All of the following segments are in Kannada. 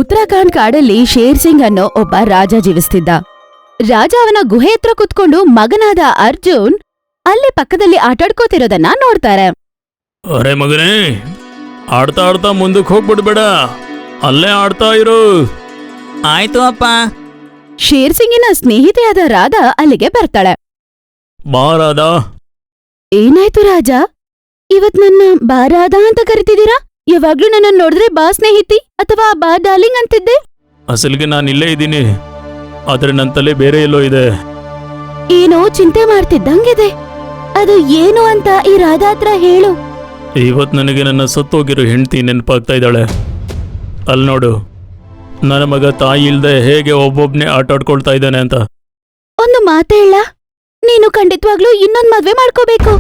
ಉತ್ತರಾಖಂಡ್ ಕಾಡಲ್ಲಿ ಶೇರ್ ಸಿಂಗ್ ಅನ್ನೋ ಒಬ್ಬ ರಾಜ ಜೀವಿಸ್ತಿದ್ದ. ರಾಜ ಅವನ ಗುಹೆ ಹತ್ರ ಕುತ್ಕೊಂಡು ಮಗನಾದ ಅರ್ಜುನ್ ಅಲ್ಲಿ ಪಕ್ಕದಲ್ಲಿ ಆಟಾಡ್ಕೋತಿರೋದನ್ನ ನೋಡ್ತಾರೆ. ಅರೆ ಮಗನೇ, ಆಡ್ತಾ ಆಡ್ತಾ ಮುಂದಕ್ಕೆ ಹೋಗ್ಬಿಡ್ಬೇಡ, ಅಲ್ಲೇ ಆಡ್ತಾ ಇರು. ಆಯ್ತು ಅಪ್ಪ. ಶೇರ್ ಸಿಂಗಿನ ಸ್ನೇಹಿತೆಯಾದ ರಾಧಾ ಅಲ್ಲಿಗೆ ಬರ್ತಾಳೆ. ಬಾ ರಾಧಾ. ಏನಾಯ್ತು ರಾಜ, ಇವತ್ ನನ್ನ ಬಾ ರಾಧಾ ಅಂತ ಕರಿತಿದ್ದೀರಾ? ಯಾವಾಗ್ಲೂ ನನ್ನ ನೋಡಿದ್ರೆ ಬಾ ಸ್ನೇಹಿತಿ ಅಥವಾ ಬಾ ಡಾರ್ಲಿಂಗ್ ಅಂತಿದ್ದೆ. ಅಸಲಿಗೆ ನಾನು ಇಲ್ಲೇ ಇದ್ದೀನಿ, ಆದ್ರೆ ನನ್ನ ತಲೆ ಬೇರೆ ಎಲ್ಲೋ ಇದೆ. ಏನೋ ಚಿಂತೆ ಮಾಡ್ತಿದ್ದಂಗಿದೆ. ಅದು ಏನು ಅಂತ ಈ ರಾಧಾ ಹತ್ರ ಹೇಳು. ಇವತ್ತು ನನಗೆ ನನ್ನ ಸತ್ತೋಗಿರೋ ಹೆಂಡತಿ ನೆನಪಾಗ್ತಾ ಇದ್ದಾಳೆ. ಅಲ್ಲಿ ನೋಡು, ನನ್ನ ಮಗ ತಾಯಿ ಇಲ್ದೆ ಹೇಗೆ ಒಬ್ಬೊಬ್ನೇ ಆಟಾಡ್ಕೊಳ್ತಾ ಇದ್ದಾನೆ ಅಂತ. ಒಂದು ಮಾತು ಹೇಳ, ನೀನು ಖಂಡಿತವಾಗ್ಲೂ ಇನ್ನೊಂದ್ ಮದ್ವೆ ಮಾಡ್ಕೋಬೇಕು.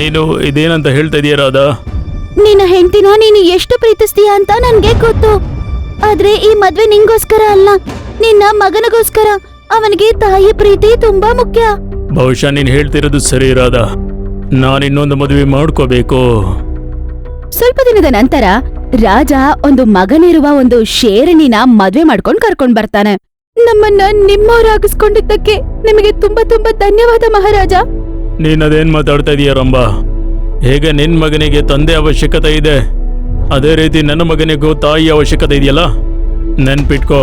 ನೀನು ಇದೇನಂತ ಹೇಳ್ತಾ ಇದೀಯ ರಾಧಾ? ನಿನ್ನ ಹೆಂಡತಿನ ನೀನು ಎಷ್ಟು ಪ್ರೀತಿಸ್ತೀಯ ಅಂತ ನನ್ಗೆ ಗೊತ್ತು. ಆದ್ರೆ ಈ ಮದ್ವೆ ನಿಂಗೋಸ್ಕರ ಅಲ್ಲ, ನಿನ್ನ ಮಗನಿಗೋಸ್ಕರ. ಅವನಿಗೆ ತಾಯಿ ಪ್ರೀತಿ ತುಂಬಾ ಮುಖ್ಯ. ಬಹುಶಃ ನೀನ್ ಹೇಳ್ತಿರೋದು ಸರಿ ರಾಧಾ, ನಾನು ಇನ್ನೊಂದು ಮದುವೆ ಮಾಡ್ಕೋಬೇಕು. ಸ್ವಲ್ಪ ದಿನದ ನಂತರ ರಾಜ ಒಂದು ಮಗನಿರುವ ಒಂದು ಶೇರಣಿನ ಮದ್ವೆ ಮಾಡ್ಕೊಂಡ್ ಕರ್ಕೊಂಡ್ ಬರ್ತಾನೆ. ನಮ್ಮನ್ನ ನಿಮ್ಮವರಾಗಿಸ್ಕೊಂಡಿದ್ದಕ್ಕೆ ನಿಮಗೆ ತುಂಬಾ ತುಂಬಾ ಧನ್ಯವಾದ ಮಹಾರಾಜ. ನೀನ್ ಅದೇನ್ ಮಾತಾಡ್ತಾ ಇದೀಯ ರಂಬಾ? ಹೇಗೆ ನಿನ್ ಮಗನಿಗೆ ತಂದೆ ಅವಶ್ಯಕತೆ ಇದೆ, ಅದೇ ರೀತಿ ನನ್ನ ಮಗನಿಗೂ ತಾಯಿ ಅವಶ್ಯಕತೆ ಇದೆಯಲ್ಲ. ನೆನ್ಪಿಟ್ಕೋ,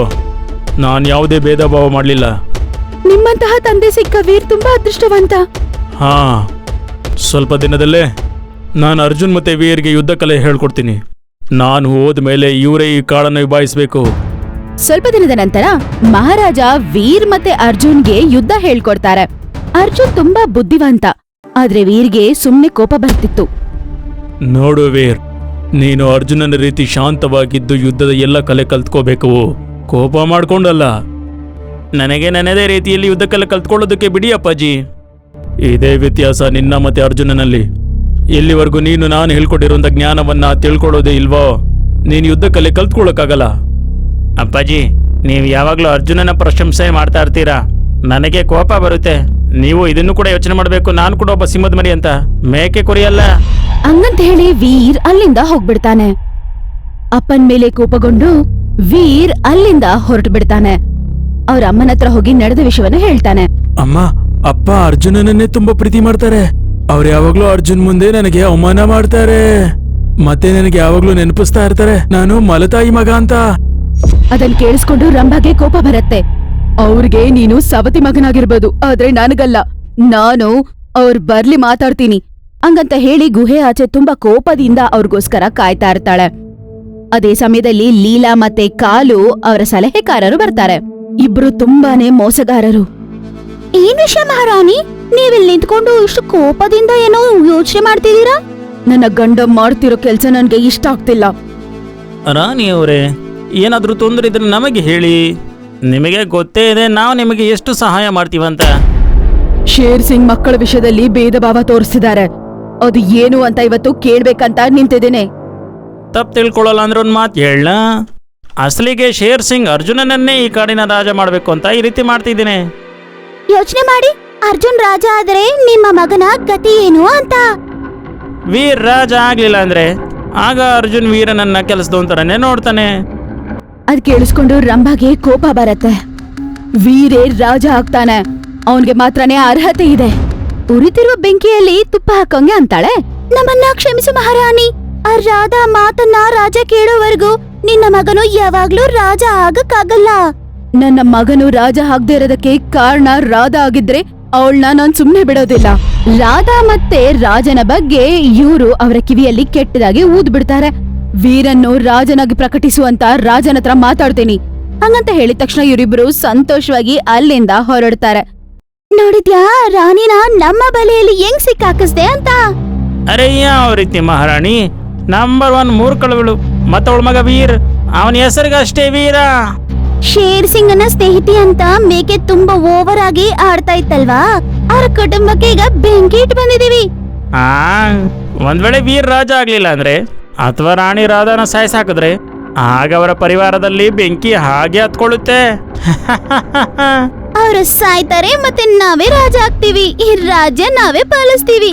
ನಾನು ಯಾವುದೇ ಭೇದ ಭಾವ ಮಾಡಲಿಲ್ಲ. ನಿಮ್ಮಂತಹ ತಂದೆ ಸಿಕ್ಕ ವೀರ್ ತುಂಬಾ ಅದೃಷ್ಟವಂತ. ಹಾ, ಸ್ವಲ್ಪ ದಿನದಲ್ಲೇ ನಾನು ಅರ್ಜುನ್ ಮತ್ತೆ ವೀರ್ಗೆ ಯುದ್ಧ ಕಲೆ ಹೇಳ್ಕೊಡ್ತೀನಿ. ನಾನು ಹೋದ್ಮೇಲೆ ಇವರೇ ಈ ಕಾಡನ್ನು ನಿಭಾಯಿಸಬೇಕು. ಸ್ವಲ್ಪ ದಿನದ ನಂತರ ಮಹಾರಾಜ ವೀರ್ ಮತ್ತೆ ಅರ್ಜುನ್ಗೆ ಯುದ್ಧ ಹೇಳ್ಕೊಡ್ತಾರೆ. ಅರ್ಜುನ್ ತುಂಬಾ ಬುದ್ಧಿವಂತ, ಆದ್ರೆ ವೀರ್ಗೆ ಸುಮ್ನೆ ಕೋಪ ಬರ್ತಿತ್ತು. ನೋಡು ವೀರ್, ನೀನು ಅರ್ಜುನನ ರೀತಿ ಶಾಂತವಾಗಿದ್ದು ಯುದ್ಧದ ಎಲ್ಲ ಕಲೆ ಕಲ್ತ್ಕೋಬೇಕು, ಕೋಪ ಮಾಡ್ಕೊಂಡಲ್ಲ. ನನಗೆ ನನ್ನದೇ ರೀತಿಯಲ್ಲಿ ಯುದ್ಧ ಕಲೆ ಕಲ್ತ್ಕೊಳ್ಳೋದಕ್ಕೆ ಬಿಡಿ ಅಪ್ಪಾಜಿ. ಇದೇ ವ್ಯತ್ಯಾಸ ನಿನ್ನ ಮತ್ತೆ ಅರ್ಜುನನಲ್ಲಿ. ಎಲ್ಲಿವರೆಗೂ ನೀನು ನಾನು ಹೇಳ್ಕೊಟ್ಟಿರುವಂತ ಜ್ಞಾನವನ್ನ ತಿಳ್ಕೊಳ್ಳೋದೇ ಇಲ್ವೋ, ನೀನು ಯುದ್ಧ ಕಲೆ ಕಲ್ತ್ಕೊಳ್ಳೋಕ್ಕಾಗಲ್ಲ. ಅಪ್ಪಾಜಿ, ನೀವು ಯಾವಾಗಲೂ ಅರ್ಜುನನ ಪ್ರಶಂಸೆ ಮಾಡ್ತಾ ಇರ್ತೀರಾ, ನನಗೆ ಕೋಪ ಬರುತ್ತೆ. ನೀವು ಇದನ್ನು ಕೂಡ ಯೋಚನೆ ಮಾಡಬೇಕು, ನಾನು ಕೂಡ ಒಬ್ಬ ಸಿಂಹದ ಮರಿ ಅಂತ, ಮೇಕೆ ಕುರಿಯಲ್ಲ. ಹಂಗಂತ ಹೇಳಿ ವೀರ್ ಅಲ್ಲಿಂದ ಹೋಗ್ಬಿಡ್ತಾನೆ. ಅಪ್ಪನ್ ಮೇಲೆ ಕೋಪಗೊಂಡು ವೀರ್ ಅಲ್ಲಿಂದ ಹೊರಟು ಬಿಡ್ತಾನೆ. ಅವ್ರ ಅಮ್ಮನ ಹತ್ರ ಹೋಗಿ ನಡೆದ ವಿಷಯವನ್ನ ಹೇಳ್ತಾನೆ. ಅಮ್ಮ, ಅಪ್ಪ ಅರ್ಜುನನನ್ನೇ ತುಂಬಾ ಪ್ರೀತಿ ಮಾಡ್ತಾರೆ. ಅವ್ರು ಯಾವಾಗ್ಲೂ ಅರ್ಜುನ್ ಮುಂದೆ ನನಗೆ ಅವಮಾನ ಮಾಡ್ತಾರೆ, ಮತ್ತೆ ನನಗೆ ಯಾವಾಗ್ಲೂ ನೆನಪಿಸ್ತಾ ಇರ್ತಾರೆ ನಾನು ಮಲತಾಯಿ ಮಗ ಅಂತ. ಅದನ್ ಕೇಳಿಸ್ಕೊಂಡು ರಂಭಾಗೆ ಕೋಪ ಬರುತ್ತೆ. ಅವ್ರಿಗೆ ನೀನು ಸವತಿ ಮಗನಾಗಿರ್ಬೋದು, ಆದ್ರೆ ನನಗಲ್ಲ, ನಾನು ಅವ್ರ್ ಬರ್ಲಿ ಮಾತಾಡ್ತೀನಿ ಹಂಗಂತ ಹೇಳಿ ಗುಹೆ ಆಚೆ ತುಂಬಾ ಕೋಪದಿಂದ ಅವ್ರಿಗೋಸ್ಕರ ಕಾಯ್ತಾ ಇರ್ತಾಳೆ. ಅದೇ ಸಮಯದಲ್ಲಿ ಲೀಲಾ ಮತ್ತೆ ಕಾಲು ಅವರ ಸಲಹೆಗಾರರು ಬರ್ತಾರೆ. ಇಬ್ರು ತುಂಬಾನೇ ಮೋಸಗಾರರು. ಏನ್ ವಿಷಯ ಮಹಾರಾಣಿ, ನೀವಿಲ್ಲಿ ನಿಂತ್ಕೊಂಡು ಇಷ್ಟು ಕೋಪದಿಂದ ಏನೋ ಯೋಚನೆ ಮಾಡ್ತಿದ್ದೀರಾ? ನನ್ನ ಗಂಡ ಮಾಡ್ತಿರೋ ಕೆಲ್ಸ ನನ್ಗೆ ಇಷ್ಟ ಆಗ್ತಿಲ್ಲ. ರಾಣಿಯವರೇ, ಏನಾದ್ರೂ ತೊಂದರೆ ಇದ್ರೆ ನಮಗೆ ಹೇಳಿ. ನಿಮಗೆ ಗೊತ್ತೇ ಇದೆ ನಾವು ನಿಮಗೆ ಎಷ್ಟು ಸಹಾಯ ಮಾಡ್ತೀವಂತ. ಶೇರ್ ಸಿಂಗ್ ಮಕ್ಕಳ ವಿಷಯದಲ್ಲಿ ಭೇದ ಭಾವ ತೋರಿಸಿದ್ದಾರೆ. ಅದು ಏನು ಅಂತ ಇವತ್ತು ಕೇಳ್ಬೇಕಂತ ನಿಂತಿದ್ದೇನೆ. ತಪ್ಪು ತಿಳ್ಕೊಳ್ಳಲ್ಲ ಅಂದ್ರೆ ಒಂದು ಮಾತು ಹೇಳ. ಅಸಲಿಗೆ ಶೇರ್ ಸಿಂಗ್ ಅರ್ಜುನನನ್ನೇ ಈ ಕಾಡಿನ ರಾಜ ಮಾಡಬೇಕು ಅಂತ ಈ ರೀತಿ ಮಾಡ್ತಿದ್ದೀನಿ. ಯೋಚನೆ ಮಾಡಿ, ಅರ್ಜುನ್ ರಾಜ ಆದ್ರೆ ನಿಮ್ಮ ಮಗನ ಗತಿ ಏನು ಅಂತ. ವೀರ್ ರಾಜ ಆಗ್ಲಿಲ್ಲ ಅಂದ್ರೆ ಆಗ ಅರ್ಜುನ್ ವೀರನನ್ನ ಕೆಲಸದವಂತರನ್ನೇ ನೋಡ್ತಾನೆ. ಅದ್ ಕೇಳಿಸ್ಕೊಂಡು ರಂಭಾಗೆ ಕೋಪ ಬರತ್ತೆ. ವೀರೇ ರಾಜ ಆಗ್ತಾನೆ, ಅವನ್ಗೆ ಮಾತ್ರನೇ ಅರ್ಹತೆ ಇದೆ. ಉರಿತಿರುವ ಬೆಂಕಿಯಲ್ಲಿ ತುಪ್ಪ ಹಾಕೋಂಗೆ ಅಂತಾಳೆ. ನಮ್ಮನ್ನ ಕ್ಷಮಿಸು ಮಹಾರಾಣಿ, ಆ ರಾಧಾ ಮಾತನ್ನ ರಾಜ ಕೇಳೋವರೆಗೂ ನಿನ್ನ ಮಗನು ಯಾವಾಗ್ಲೂ ರಾಜ ಆಗಕ್ಕಾಗಲ್ಲ. ನನ್ನ ಮಗನು ರಾಜ ಆಗದೆ ಇರೋದಕ್ಕೆ ಕಾರಣ ರಾಧಾ ಆಗಿದ್ರೆ ಅವಳನ್ನ ನಾನ್ ಸುಮ್ನೆ ಬಿಡೋದಿಲ್ಲ. ರಾಧಾ ಮತ್ತೆ ರಾಜನ ಬಗ್ಗೆ ಇವರು ಅವರ ಕಿವಿಯಲ್ಲಿ ಕೆಟ್ಟದಾಗಿ ಊದ್ ಬಿಡ್ತಾರೆ. ವೀರನ್ನು ರಾಜನಾಗಿ ಪ್ರಕಟಿಸುವಂತ ರಾಜನ ಹತ್ರ ಮಾತಾಡ್ತೀನಿ ಹಂಗಂತ ಹೇಳಿದ ತಕ್ಷಣ ಇವರಿಬ್ರು ಸಂತೋಷವಾಗಿ ಅಲ್ಲಿಂದ ಹೊರಡ್ತಾರೆ. ನೋಡಿದ್ಯಾ ರಾಣಿನ ನಮ್ಮ ಬಲೆಯಲ್ಲಿ ಹೆಂಗ್ ಸಿಕ್ಕಾಕಿಸ್ದೆ ಅಂತ. ಅರೆ ಯಾವ ರೀತಿ ಮಹಾರಾಣಿ, ನಂಬರ್ 1 ಮೂರ್ಖಳುಗಳು. ಮತ್ತವಳ ಮಗ ವೀರ್, ಅವನ ಹೆಸರಿಗಷ್ಟೇ ವೀರ. ಶೇರ್ ಸಿಂಗನ ಸ್ನೇಹಿತಿ ಅಂತ ಮೇಕೆ ತುಂಬಾ ಓವರ್ ಆಗಿ ಆಡ್ತಾ ಇತ್ತಲ್ವಾ, ಅವ್ರ ಕುಟುಂಬಕ್ಕೆ ಈಗ ಬೆಂಕಿ ಇಟ್ಟು ಬಂದಿದೀವಿ. ಒಂದ್ ವೇಳೆ ವೀರ್ ರಾಜ ಆಗ್ಲಿಲ್ಲ ಅಂದ್ರೆ ಅಥವಾ ರಾಣಿ ರಾಧಾನ ಸಾಯಿಸಾಕಿದ್ರೆ ಆಗ ಅವರ ಪರಿವಾರದಲ್ಲಿ ಬೆಂಕಿ ಹಾಗೆ ಹತ್ಕೊಳ್ಳುತ್ತೆ. ಅವ್ರು ಸಾಯ್ತಾರೆ, ಮತ್ತೆ ನಾವೇ ರಾಜ ಆಗ್ತೀವಿ. ಈ ರಾಜ್ಯ ನಾವೇ ಪಾಲಿಸ್ತೀವಿ.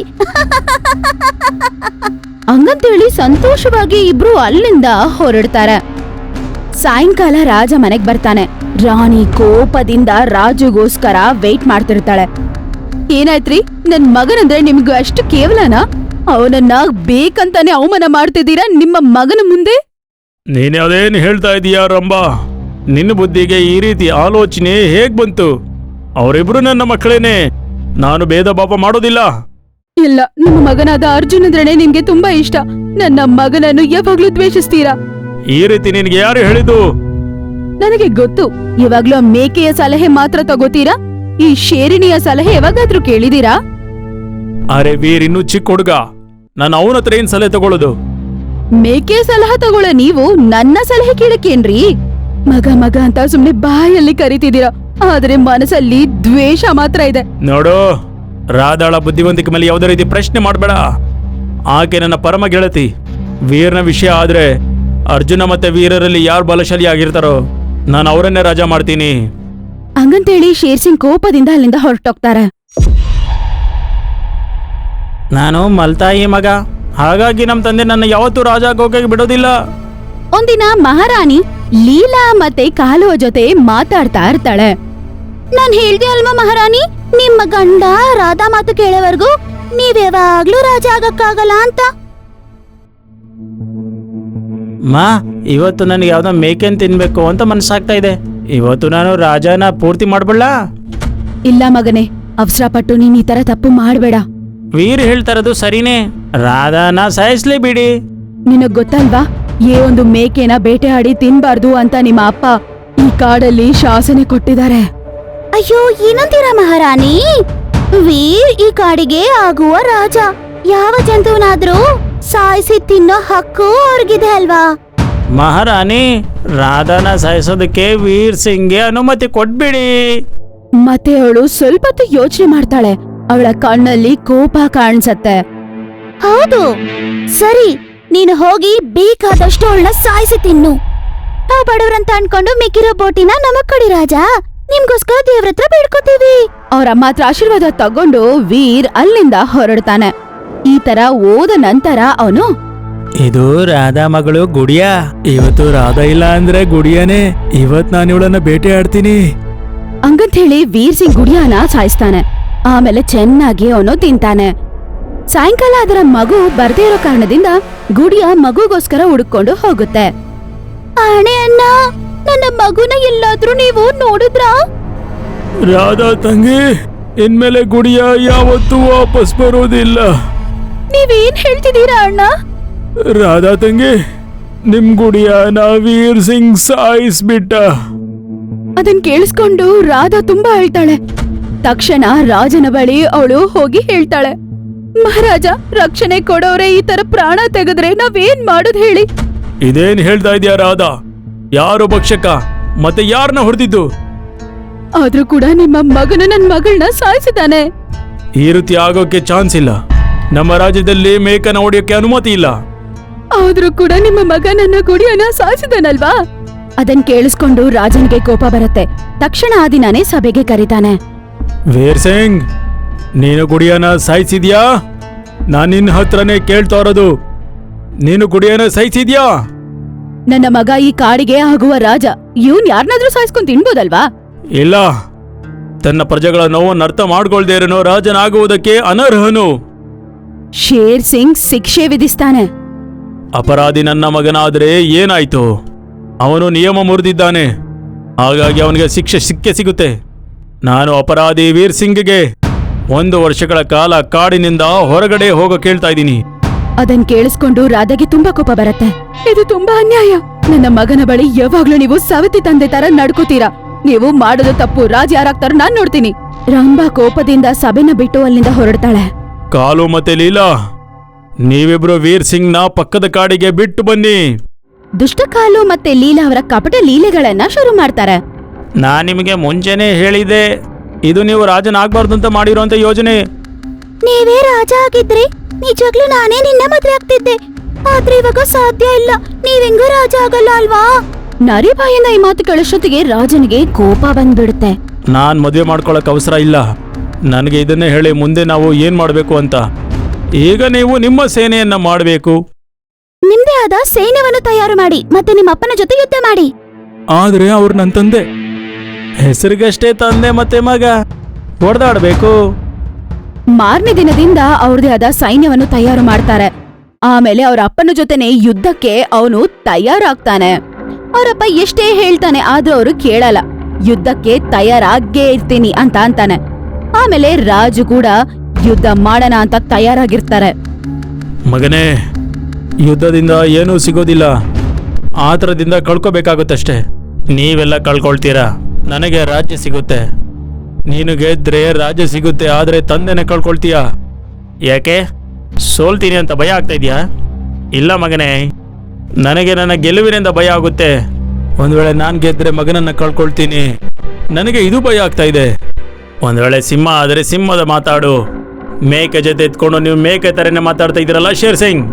ಹಂಗಂತೇಳಿ ಸಂತೋಷವಾಗಿ ಇಬ್ರು ಅಲ್ಲಿಂದ ಹೊರಡ್ತಾರೆ. ಸಾಯಂಕಾಲ ರಾಜ ಮನೆಗ್ ಬರ್ತಾನೆ. ರಾಣಿ ಕೋಪದಿಂದ ರಾಜುಗೋಸ್ಕರ ವೇಟ್ ಮಾಡ್ತಿರ್ತಾಳೆ. ಏನಾಯ್ತ್ರಿ, ನನ್ ಮಗನಂದ್ರೆ ನಿಮ್ಗೆ ಅಷ್ಟು ಕೇವಲನಾ? ಅವನನ್ನ ಬೇಕಂತಾನೆ ಅವಮಾನ ಮಾಡ್ತಿದ್ದೀರಾ ನಿಮ್ಮ ಮಗನ ಮುಂದೆ? ನೀನ್ ಅದೇನು ಹೇಳ್ತಾ ಇದೀಯಾ ರಂಬಾ? ನಿನ್ನ ಬುದ್ಧಿಗೆ ಈ ರೀತಿ ಆಲೋಚನೆ ಹೇಗ್ ಬಂತು? ಅವರಿಬ್ರು ನನ್ನ ಮಕ್ಕಳೇನೆ, ನಾನು ಭೇದ ಭಾವ ಮಾಡೋದಿಲ್ಲ. ಇಲ್ಲ, ನಿಮ್ಮ ಮಗನಾದ ಅರ್ಜುನ್ ಅಂದ್ರೇನೆ ನಿಮ್ಗೆ ತುಂಬಾ ಇಷ್ಟ. ನನ್ನ ಮಗನನ್ನು ಯಾವಾಗ್ಲೂ ದ್ವೇಷಿಸ್ತೀರಾ. ಈ ರೀತಿ ನಿನ್ಗೆ ಯಾರು ಹೇಳಿದ್ದು? ನನಗೆ ಗೊತ್ತು. ಇವಾಗ್ಲೂ ಆ ಮೇಕೆಯ ಸಲಹೆ ಮಾತ್ರ ತಗೋತೀರಾ? ಈ ಶೇರಿಣಿಯ ಸಲಹೆ ಯಾವಾಗಾದ್ರೂ ಕೇಳಿದೀರಾ? ಅರೆ ವೀರ್ ಇನ್ನೂ ಚಿಕ್ಕ ಹುಡುಗ, ನಾನು ಅವನ ಹತ್ರ ಏನ್ ಸಲಹೆ ತಗೊಳ್ಳೋದು? ಮೇಕೆಯ ಸಲಹೆ ತಗೊಳ್ಳೋ ನೀವು ನನ್ನ ಸಲಹೆ ಕೇಳಕ್ಕೇನ್ರಿ? ಮಗ ಮಗ ಅಂತ ಸುಮ್ನೆ ಬಾಯಲ್ಲಿ ಕರಿತಿದ್ದೀರಾ, ಆದ್ರೆ ಮನಸ್ಸಲ್ಲಿ ದ್ವೇಷ ಮಾತ್ರ ಇದೆ. ನೋಡು, ರಾಧಾಳ ಬುದ್ಧಿವಂತಿಕೆ ಮೇಲೆ ಯಾವುದೇ ರೀತಿ ಪ್ರಶ್ನೆ ಮಾಡಬೇಡ. ಆಕೆ ನನ್ನ ಪರಮ ಗೆಳತಿ. ವೀರ್ನ ವಿಷಯ ಆದ್ರೆ ಅರ್ಜುನ ಮತ್ತೆ ವೀರರಲ್ಲಿ ಯಾರು ಬಲಶಾಲಿ ಆಗಿರ್ತಾರೋ ನಾನು ಅವರನ್ನೇ ರಾಜ ಮಾಡ್ತೀನಿ. ಹಂಗಂತೇಳಿ ಶೇರ್ ಸಿಂಗ್ ಕೋಪದಿಂದ ಅಲ್ಲಿಂದ ಹೊರಟೋಗ್ತಾರೆ. ನಾನು ಮಲ್ತಾಯಿ ಮಗ, ಹಾಗಾಗಿ ನಮ್ಮ ತಂದೆ ನನ್ನ ಯಾವತ್ತೂ ರಾಜ ಆಗೋಕೆ ಬಿಡೋದಿಲ್ಲ. ಒಂದಿನ ಮಹಾರಾಣಿ ಲೀಲಾ ಮತ್ತೆ ಕಾಲುವ ಜೊತೆ ಮಾತಾಡ್ತಾ ಇರ್ತಾಳೆ. ನಾನ್ ಹೇಳ್ದೆ ಅಲ್ವಾ ಮಹಾರಾಣಿ, ನಿಮ್ಮ ಗಂಡ ರಾಧಾ ಮಾತು ಕೇಳೋವರೆಗೂ ನೀವ್ ಯಾವಾಗ್ಲೂ ರಾಜ ಆಗಕ್ಕಾಗಲ್ಲ ಅಂತ. ಮಾ, ಇವತ್ತು ನನಗೆ ಯಾವ್ದೋ ಮೇಕೆನ್ ತಿನ್ಬೇಕು ಅಂತ ಮನಸ್ಸಾಗ್ತಾ ಇದೆ. ಇವತ್ತು ನಾನು ರಾಜನ ಪೂರ್ತಿ ಮಾಡ್ಬಿಡ್ಲಾ? ಇಲ್ಲ ಮಗನೇ, ಅವಸರ ಪಟ್ಟು ನೀನ್ ಈ ತರ ತಪ್ಪು ಮಾಡ್ಬೇಡ. ವೀರ್ ಹೇಳ್ತಾ ಇರೋದು ಸರಿನೇ, ರಾಧಾನ ಸಾಯಿಸ್ಲಿ ಬಿಡಿ. ನಿನಗ್ ಗೊತ್ತಲ್ವಾ, ಒಂದು ಮೇಕೆನ ಬೇಟೆಯಾಡಿ ತಿನ್ಬಾರ್ದು ಅಂತ ನಿಮ್ಮ ಅಪ್ಪ ಈ ಕಾಡಲ್ಲಿ ಶಾಸನೆ ಕೊಟ್ಟಿದ್ದಾರೆ. ಅಯ್ಯೋ, ಏನಂತೀರಾ ಮಹಾರಾಣಿ? ವೀರ್ ಈ ಕಾಡಿಗೆ ಆಗುವ ರಾಜ. ಯಾವ ಜಂತುವನಾದ್ರೂ ಸಾಯಿಸಿ ತಿನ್ನೋ ಹಕ್ಕು ಅವ್ರಿಗಿದೆ ಅಲ್ವಾ? ಮಹಾರಾಣಿ, ರಾಧಾನ ಸಾಯಿಸೋದಕ್ಕೆ ವೀರ್ ಸಿಂಗ್ಗೆ ಅನುಮತಿ ಕೊಟ್ಬಿಡಿ. ಮತ್ತೆ ಅವಳು ಸ್ವಲ್ಪ ಹೊತ್ತು ಯೋಚನೆ ಮಾಡ್ತಾಳೆ. ಅವಳ ಕಣ್ಣಲ್ಲಿ ಕೋಪ ಕಾಣಿಸತ್ತೆ. ಹೌದು, ಸರಿ, ನೀನು ಹೋಗಿ ಬೇಕಾದಷ್ಟು ಅವಳನ್ನ ಸಾಯಿಸಿ ತಿನ್ನು. ನಾವು ಬಡವರಂತ ಅನ್ಕೊಂಡು ಮಿಕ್ಕಿರೋ ಬೋಟಿನ ನಮಗ್ ಕೊಡಿ ರಾಜ, ನಿಮ್ಗೋಸ್ಕರ ದೇವ್ರ ಹತ್ರ ಬೇಡ್ಕೋತೀವಿ. ಅವ್ರ ಅಮ್ಮ ಹತ್ರ ಆಶೀರ್ವಾದ ತಗೊಂಡು ವೀರ್ ಅಲ್ಲಿಂದ ಹೊರಡ್ತಾನೆ. ಈ ತರ ಹೋದ ನಂತರ ಅವನು, ಇದು ರಾಧಾ ಮಗಳು ಗುಡಿಯಾ. ಇವತ್ತು ರಾಧಾ ಇಲ್ಲ ಅಂದ್ರೆ ಗುಡಿಯಾನೆ. ಇವತ್ ನಾನು ಇವಳನ್ನ ಬೇಟೆ ಆಡ್ತೀನಿ. ಹಂಗಂತ ಹೇಳಿ ವೀರ್ ಸಿಂಗ್ ಗುಡಿಯಾನ ಸಾಯಿಸ್ತಾನೆ. ಆಮೇಲೆ ಚೆನ್ನಾಗಿ ಅವನು ತಿಂತಾನೆ. ಸಾಯಂಕಾಲ ಅದರ ಮಗು ಬರ್ದೇ ಇರೋ ಕಾರಣದಿಂದ ಗುಡಿಯ ಮಗುಗೋಸ್ಕರ ಹುಡುಕೊಂಡು ಹೋಗುತ್ತೆ. ಆಣೆ ಅಣ್ಣ, ನನ್ನ ಮಗುನ ಎಲ್ಲಾದ್ರೂ ನೀವು ನೋಡಿದ್ರಾ? ರಾಧಾ ತಂಗಿ, ಇನ್ಮೇಲೆ ಗುಡಿಯ ಯಾವತ್ತೂ ವಾಪಸ್ ಬರೋದಿಲ್ಲ. ನೀವೇನ್ ಹೇಳ್ತಿದ್ದೀರಾ ಅಣ್ಣ? ರಾಧಾ ತಂಗಿ, ನಿಮ್ ಗುಡಿಯನ ವೀರ್ ಸಿಂಗ್ ಸಾಯಿಸ್ಬಿಟ್ಟ. ಅದನ್ ಕೇಳಿಸ್ಕೊಂಡು ರಾಧಾ ತುಂಬಾ ಅಳ್ತಾಳೆ. ತಕ್ಷಣ ರಾಜನ ಬಳಿ ಅವಳು ಹೋಗಿ ಹೇಳ್ತಾಳೆ, ಮಹಾರಾಜ, ರಕ್ಷಣೆ ಕೊಡೋರೆ ಈ ತರ ಪ್ರಾಣ ತೆಗೆದ್ರೆ ನಾವೇನ್ ಮಾಡೋದ್ ಹೇಳಿ? ಇದೇನ್ ಹೇಳ್ತಾ ಇದೀಯ ರಾಧಾ? ಯಾರು ಭಕ್ಷಕ ಮತ್ತೆ ಯಾರನ್ನ ಹೊಡೆದಿದ್ದು? ಆದ್ರೂ ಕೂಡ ನಿಮ್ಮ ಮಗನ ನನ್ ಮಗಳನ್ನ ಸಾಯಿಸಿದಾನೆ. ಈ ರೀತಿ ಆಗೋಕೆ ಚಾನ್ಸ್ ಇಲ್ಲ. ನಮ್ಮ ರಾಜ್ಯದಲ್ಲಿ ಮೇಕನ ಹೊಡೆಯೋಕೆ ಅನುಮತಿ ಇಲ್ಲ. ಆದ್ರೂ ಕೂಡ ನಿಮ್ಮ ಮಗ ನನ್ನ ಗುಡಿಯನ್ನ ಸಾಯಿಸಿದಾನಲ್ವಾ? ಅದನ್ ಕೇಳಿಸ್ಕೊಂಡು ರಾಜನಿಗೆ ಕೋಪ ಬರುತ್ತೆ. ತಕ್ಷಣ ಆ ದಿನಾನೇ ಸಭೆಗೆ ಕರೀತಾನೆ. ವೀರ್ ಸಿಂಗ್, ನೀನು ಗುಡಿಯನ ಸಾಯಿಸಿದ್ಯಾ? ನಾನ್ ನಿನ್ನ ಹತ್ರನೇ ಕೇಳ್ತಾ ಇರೋದು, ನೀನು ಗುಡಿಯನ ಸಾಯಿಸಿದ್ಯಾ? ನನ್ನ ಮಗ ಈ ಕಾಡಿಗೆ ಆಗುವ ರಾಜ. ಇವನ್ ಯಾರನ್ನಾದ್ರೂ ಸಾಯಿಸ್ಕೊಂಡ್ ತಿನ್ಬೋದಲ್ವಾ? ಇಲ್ಲ, ತನ್ನ ಪ್ರಜೆಗಳ ನೋವನ್ನು ಅರ್ಥ ಮಾಡ್ಕೊಳ್ದೇ ಇರೋನು ರಾಜನಾಗುವುದಕ್ಕೆ ಅನರ್ಹನು. ಶೇರ್ ಸಿಂಗ್ ಶಿಕ್ಷೆ ವಿಧಿಸ್ತಾನೆ. ಅಪರಾಧಿ ನನ್ನ ಮಗನಾದ್ರೆ ಏನಾಯ್ತು? ಅವನು ನಿಯಮ ಮುರಿದಿದ್ದಾನೆ, ಹಾಗಾಗಿ ಅವನಿಗೆ ಶಿಕ್ಷೆ ಸಿಕ್ಕೇ ಸಿಗುತ್ತೆ. ನಾನು ಅಪರಾಧಿ ವೀರ್ ಸಿಂಗ್ಗೆ 1 ವರ್ಷಗಳ ಕಾಲ ಕಾಡಿನಿಂದ ಹೊರಗಡೆ ಹೋಗ ಕೇಳ್ತಾ ಇದ್ದೀನಿ. ಅದನ್ ಕೇಳಿಸ್ಕೊಂಡು ರಾಧಾಗೆ ತುಂಬಾ ಕೋಪ ಬರುತ್ತೆ. ಇದು ತುಂಬಾ ಅನ್ಯಾಯ. ನನ್ನ ಮಗನ ಬಳಿ ಯಾವಾಗ್ಲೂ ನೀವು ಸವತಿ ತಂದೆ ತರ ನಡ್ಕೋತೀರಾ. ನೀವು ಮಾಡೋದು ತಪ್ಪು. ರಾಜ ಯಾರಾಗ್ತಾರ ನಾನ್ ನೋಡ್ತೀನಿ. ರಂಭಾ ಕೋಪದಿಂದ ಸಭೆನ ಬಿಟ್ಟು ಅಲ್ಲಿಂದ ಹೊರಡ್ತಾಳೆ. ಕಾಲು ಮತ್ತೆ ಲೀಲಾ, ನೀವಿಬ್ರು ವೀರ್ ಸಿಂಗ್ ನ ಪಕ್ಕದ ಕಾಡಿಗೆ ಬಿಟ್ಟು ಬನ್ನಿ. ದುಷ್ಟಕಾಲು ಮತ್ತೆ ಲೀಲಾ ಅವರ ಕಪಟ ಲೀಲೆಗಳನ್ನ ಶುರು ಮಾಡ್ತಾರೆ. ನಾನ್ ನಿಮಗೆ ಮುಂಚೆನೆ ಹೇಳಿದೆ, ಇದು ನೀವು ರಾಜನಾಗ್ಬಾರ್ದು ಅಂತ ಮಾಡಿರೋಂತ ಯೋಜನೆ. ನೀವೇ ರಾಜ ಆಗಿದ್ರೆ ನಿಜವಾಗ್ಲೂ ನಾನೇ ನಿನ್ನ ಮದ್ವೆ ಆಗ್ತಿದ್ದೆ. ಆದ್ರೆ ಇವಾಗ ಸಾಧ್ಯ ಇಲ್ಲ. ನೀವೆಂಗೂ ರಾಜ ಆಗಲ್ಲ ಅಲ್ವಾ? ನರಿಬಾಯಿಂದ ಈ ಮಾತು ಕೇಳೋಷ್ಟೊತ್ತಿಗೆ ರಾಜನಿಗೆ ಕೋಪ ಬಂದ್ಬಿಡುತ್ತೆ. ನಾನ್ ಮದುವೆ ಮಾಡ್ಕೊಳಕ್ ಅವಸರ ಇಲ್ಲ. ನನಗೆ ಇದನ್ನೇ ಹೇಳಿ ಮುಂದೆ ನಾವು ಏನ್ ಮಾಡ್ಬೇಕು ಅಂತ. ಈಗ ನೀವು ನಿಮ್ಮ ಸೇನೆಯನ್ನ ಮಾಡಬೇಕು. ನಿಮ್ದೇ ಆದ ಸೈನ್ಯವನ್ನು ತಯಾರು ಮಾಡಿ ಮತ್ತೆ ನಿಮ್ಮ ಅಪ್ಪನ ಜೊತೆ ಯುದ್ಧ ಮಾಡಿ. ಆದ್ರೆ ಅವ್ರು ನನ್ನ ತಂದೆ. ಹೆಸರಿಗಷ್ಟೇ ತಂದೆ ಮತ್ತೆ ಮಗ, ಹೊಡೆದಾಡ್ಬೇಕು. ಮಾರನೇ ದಿನದಿಂದ ಅವ್ರದೇ ಆದ ಸೈನ್ಯವನ್ನು ತಯಾರು ಮಾಡ್ತಾರೆ. ಆಮೇಲೆ ಅವ್ರ ಅಪ್ಪನ ಜೊತೆನೆ ಯುದ್ಧಕ್ಕೆ ಅವನು ತಯಾರಾಗ್ತಾನೆ. ಅವರಪ್ಪ ಎಷ್ಟೇ ಹೇಳ್ತಾನೆ ಆದ್ರೂ ಅವರು ಕೇಳಲ್ಲ. ಯುದ್ಧಕ್ಕೆ ತಯಾರಾಗೇ ಇರ್ತೀನಿ ಅಂತ ಅಂತಾನೆ. ಆಮೇಲೆ ರಾಜು ಕೂಡ ಯುದ್ಧ ಮಾಡೋಣ ಅಂತ ತಯಾರಾಗಿರ್ತಾರೆ. ಮಗನೇ, ಯುದ್ಧದಿಂದ ಏನೂ ಸಿಗೋದಿಲ್ಲ, ಆತರದಿಂದ ಕಳ್ಕೋಬೇಕಾಗುತ್ತಷ್ಟೇ. ನೀವೆಲ್ಲ ಕಳ್ಕೊಳ್ತೀರಾ, ನನಗೆ ರಾಜ್ಯ ಸಿಗುತ್ತೆ. ನೀನು ಗೆದ್ರೆ ರಾಜ್ಯ ಸಿಗುತ್ತೆ, ಆದ್ರೆ ತಂದೆನೇ ಕಳ್ಕೊಳ್ತೀಯ. ಯಾಕೆ ಸೋಲ್ತೀನಿ ಅಂತ ಭಯ ಆಗ್ತಾ ಇದೆಯಾ? ಇಲ್ಲ ಮಗನೇ, ನನಗೆ ನನ್ನ ಗೆಲುವಿನಿಂದ ಭಯ ಆಗುತ್ತೆ. ಒಂದ್ ವೇಳೆ ನಾನು ಗೆದ್ರೆ ಮಗನನ್ನ ಕಳ್ಕೊಳ್ತೀನಿ, ನನಗೆ ಇದು ಭಯ ಆಗ್ತಾ ಇದೆ. ಒಂದ್ ವೇಳೆ ಸಿಂಹ ಆದರೆ ಸಿಂಹದ ಮಾತಾಡು. ಮೇಕೆ ಜೊತೆ ಎತ್ಕೊಂಡು ನೀವು ಮೇಕೆ ತರನೇ ಮಾತಾಡ್ತಾ ಇದ್ದೀರಲ್ಲ ಶೇರ್ ಸಿಂಗ್.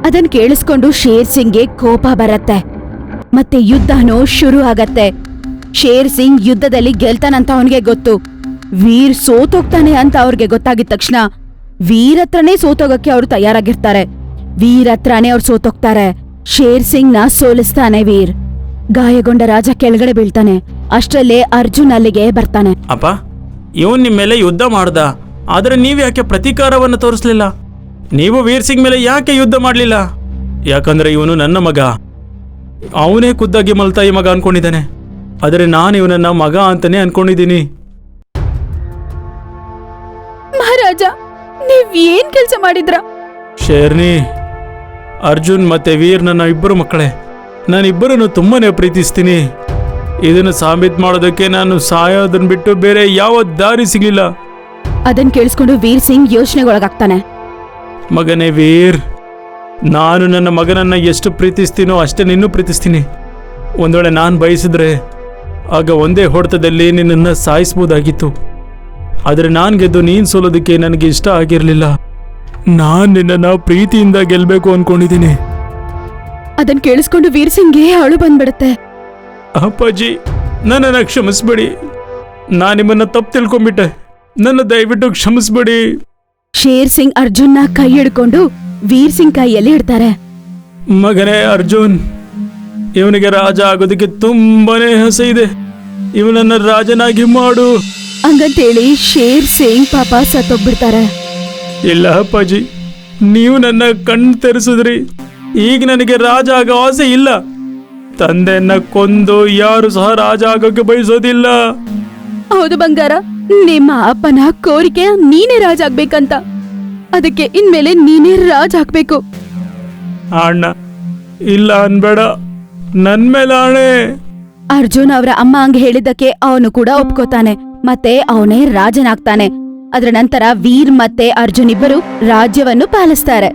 ಅದನ್ ಕೇಳಿಸ್ಕೊಂಡು ಶೇರ್ ಸಿಂಗ್ಗೆ ಕೋಪ ಬರತ್ತೆ. ಮತ್ತೆ ಯುದ್ಧನೂ ಶುರು ಆಗತ್ತೆ. ಶೇರ್ ಸಿಂಗ್ ಯುದ್ಧದಲ್ಲಿ ಗೆಲ್ತಾನಂತ ಅವನಿಗೆ ಗೊತ್ತು. ವೀರ್ ಸೋತೋಗ್ತಾನೆ ಅಂತ ಅವ್ರಿಗೆ ಗೊತ್ತಾಗಿದ ತಕ್ಷಣ ವೀರ್ ಹತ್ರನೇ ಸೋತೋಗಕ್ಕೆ ಅವ್ರು ತಯಾರಾಗಿರ್ತಾರೆ. ವೀರ್ ಹತ್ರನೇ ಅವ್ರು ಸೋತೋಗ್ತಾರೆ. ಶೇರ್ ಸಿಂಗ್ ನ ಸೋಲಿಸ್ತಾನೆ ವೀರ್. ಗಾಯಗೊಂಡ ರಾಜ ಕೆಳಗಡೆ ಬೀಳ್ತಾನೆ. ಅಷ್ಟರಲ್ಲೇ ಅರ್ಜುನ್ ಅಲ್ಲಿಗೆ ಬರ್ತಾನೆ. ಅಪ್ಪ, ಇವನ್ ನಿಮ್ಮ ಮೇಲೆ ಯುದ್ಧ ಮಾಡ್ದ, ಆದ್ರೆ ನೀವು ಯಾಕೆ ಪ್ರತೀಕಾರವನ್ನು ತೋರಿಸ್ಲಿಲ್ಲ? ನೀವು ವೀರ್ ಸಿಂಗ್ ಮೇಲೆ ಯಾಕೆ ಯುದ್ಧ ಮಾಡಲಿಲ್ಲ? ಯಾಕಂದ್ರೆ ಇವನು ನನ್ನ ಮಗ, ಅವನೇ ಖುದ್ದಾಗಿ ಮಲ್ತಾಯಿ ಮಗ ಅನ್ಕೊಂಡಿದ್ದಾನೆ. ಆದರೆ ನಾನು ಇವನನ್ನ ಮಗ ಅಂತಾನೆ ಅನ್ಕೊಂಡಿದ್ದೀನಿ. ಮಹಾರಾಜ, ನೀವ್ ಏನ್ ಕೆಲ್ಸ ಮಾಡಿದ್ರ? ಶೇರ್ನಿ, ಅರ್ಜುನ್ ಮತ್ತೆ ವೀರ್ ನನ್ನ ಇಬ್ಬರು ಮಕ್ಕಳೇ. ನಾನಿಬ್ಬರನ್ನು ತುಂಬಾನೇ ಪ್ರೀತಿಸ್ತೀನಿ. ಇದನ್ನು ಸಾಬೀತು ಮಾಡೋದಕ್ಕೆ ನಾನು ಸಾಯೋದನ್ನ ಬಿಟ್ಟು ಬೇರೆ ಯಾವ ದಾರಿ ಸಿಗ್ಲಿಲ್ಲ. ಅದನ್ ಕೇಳಿಸ್ಕೊಂಡು ವೀರ್ ಸಿಂಗ್ ಯೋಚನೆಗೊಳಗಾಗ್ತಾನೆ. ಮಗನೇ ವೀರ್, ನಾನು ನನ್ನ ಮಗನನ್ನ ಎಷ್ಟು ಪ್ರೀತಿಸ್ತೀನೋ ಅಷ್ಟೇ ನಿನ್ನೂ ಪ್ರೀತಿಸ್ತೀನಿ. ಒಂದ್ ವೇಳೆ ನಾನು ಬಯಸಿದ್ರೆ ಆಗ ಒಂದೇ ಹೊಡೆತದಲ್ಲಿ ನಿನ್ನನ್ನು ಸಾಯಿಸ್ಬೋದಾಗಿತ್ತು. ಆದರೆ ನಾನು ಗೆದ್ದು ನೀನು ಸೋಲೋದಕ್ಕೆ ನನಗೆ ಇಷ್ಟ ಆಗಿರಲಿಲ್ಲ. ನಾನು ನಿನ್ನನ್ನು ಪ್ರೀತಿಯಿಂದ ಗೆಲ್ಲಬೇಕು ಅನ್ಕೊಂಡಿದ್ದೀನಿ. ಅದನ್ ಕೇಳಿಸ್ಕೊಂಡು ವೀರ್ ಸಿಂಗ್ಗೆ ಅಳು ಬಂದ್ಬಿಡುತ್ತೆ. ಅಪ್ಪಾಜಿ, ನನ್ನನ್ನು ಕ್ಷಮಿಸ್ಬೇಡಿ. ನಾನು ನಿಮ್ಮನ್ನ ತಪ್ಪು ತಿಳ್ಕೊಂಡ್ಬಿಟ್ಟೆ. ನನ್ನ ದಯವಿಟ್ಟು ಕ್ಷಮಿಸ್ಬೇಡಿ. ಶೇರ್ ಸಿಂಗ್ ಅರ್ಜುನ್ನ ಕೈ ಹಿಡ್ಕೊಂಡು ವೀರ್ ಸಿಂಗ್ ಕೈಯಲ್ಲಿ ಇಡ್ತಾರೆ. ಮಗನೇ ಅರ್ಜುನ್, ಇವನಿಗೆ ರಾಜ ಆಗೋದಕ್ಕೆ ತುಂಬಾನೇ ಆಸೆ ಇದೆ. ಇವನನ್ನ ರಾಜನಾಗಿ ಮಾಡು. ಹಂಗಂತೇಳಿ ಶೇರ್ ಸಿಂಗ್ ಪಾಪ ಸತ್ತೋಗ್ಬಿಡ್ತಾರೆ. ಇಲ್ಲ ಅಪ್ಪಾಜಿ, ನೀವು ನನ್ನ ಕಣ್ಣು ತೆರೆಸಿದ್ರಿ. ಈಗ ನನಗೆ ರಾಜ ಆಗೋ ಆಸೆ ಇಲ್ಲ. ತಂದೆಯನ್ನ ಕೊಂದು ಯಾರು ಸಹ ರಾಜ ಆಗೋಕೆ ಬಯಸೋದಿಲ್ಲ. ಹೌದು ಬಂಗಾರ, ನಿಮ್ಮ ಅಪ್ಪನ ಕೋರಿಕೆ ನೀನೇ ರಾಜ ಆಗ್ಬೇಕಂತ. ಅದಕ್ಕೆ ಇನ್ಮೇಲೆ ನೀನೇ ರಾಜ ಆಗ್ಬೇಕು. ಅಣ್ಣ, ಇಲ್ಲ ಅನ್ಬೇಡ, ನನ್ ಮೇಲೆ ಆಣೆ. ಅರ್ಜುನ್ ಅವರ ಅಮ್ಮ ಹಂಗ ಹೇಳಿದ್ದಕ್ಕೆ ಅವನು ಕೂಡ ಒಪ್ಕೋತಾನೆ. ಮತ್ತೆ ಅವನೇ ರಾಜನಾಗ್ತಾನೆ. ಅದರ ನಂತರ ವೀರ್ ಮತ್ತೆ ಅರ್ಜುನ್ ಇಬ್ಬರು ರಾಜ್ಯವನ್ನು ಪಾಲಿಸ್ತಾರೆ.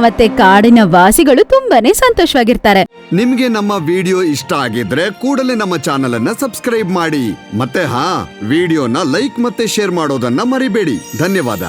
ಮತ್ತೆ ಕಾಡಿನ ವಾಸಿಗಳು ತುಂಬಾನೇ ಸಂತೋಷವಾಗಿರ್ತಾರೆ. ನಿಮ್ಗೆ ನಮ್ಮ ವಿಡಿಯೋ ಇಷ್ಟ ಆಗಿದ್ರೆ ಕೂಡಲೇ ನಮ್ಮ ಚಾನೆಲ್ ಅನ್ನ ಸಬ್ಸ್ಕ್ರೈಬ್ ಮಾಡಿ. ಮತ್ತೆ ವಿಡಿಯೋನ ಲೈಕ್ ಮತ್ತೆ ಶೇರ್ ಮಾಡೋದನ್ನ ಮರಿಬೇಡಿ. ಧನ್ಯವಾದ.